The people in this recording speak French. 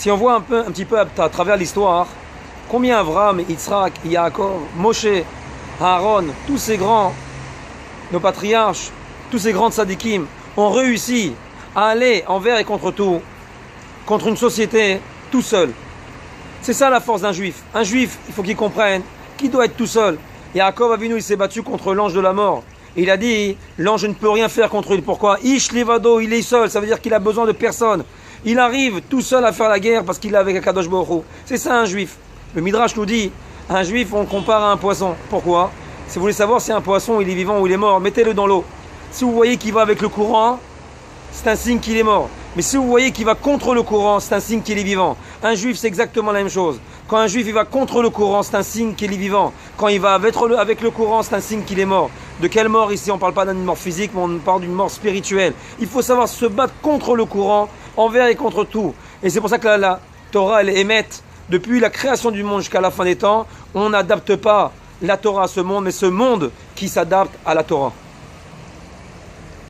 Si on voit un petit peu à travers l'histoire, combien Avraham, Yitzhak, Yaakov, Moshe, Aaron, tous ces grands, nos patriarches, tous ces grands tzadikim, ont réussi à aller envers et contre tout, contre une société tout seul. C'est ça la force d'un juif. Un juif, il faut qu'il comprenne qu'il doit être tout seul. Yaakov Avinu, il s'est battu contre l'ange de la mort. Et il a dit, l'ange ne peut rien faire contre lui. Pourquoi? Ish levado, il est seul, ça veut dire qu'il a besoin de personne. Il arrive tout seul à faire la guerre parce qu'il est avec Akadosh Baruch Hu. C'est ça un juif. Le Midrash nous dit, un juif on le compare à un poisson. Pourquoi? Si vous voulez savoir si un poisson il est vivant ou il est mort, mettez-le dans l'eau. Si vous voyez qu'il va avec le courant, c'est un signe qu'il est mort. Mais si vous voyez qu'il va contre le courant, c'est un signe qu'il est vivant. Un juif, c'est exactement la même chose. Quand un juif il va contre le courant, c'est un signe qu'il est vivant. Quand il va avec le courant, c'est un signe qu'il est mort. De quelle mort ici? On ne parle pas d'une mort physique, mais on parle d'une mort spirituelle. Il faut savoir se battre contre le courant, envers et contre tout. Et c'est pour ça que la Torah, elle émette, depuis la création du monde jusqu'à la fin des temps, on n'adapte pas la Torah à ce monde, mais ce monde qui s'adapte à la Torah.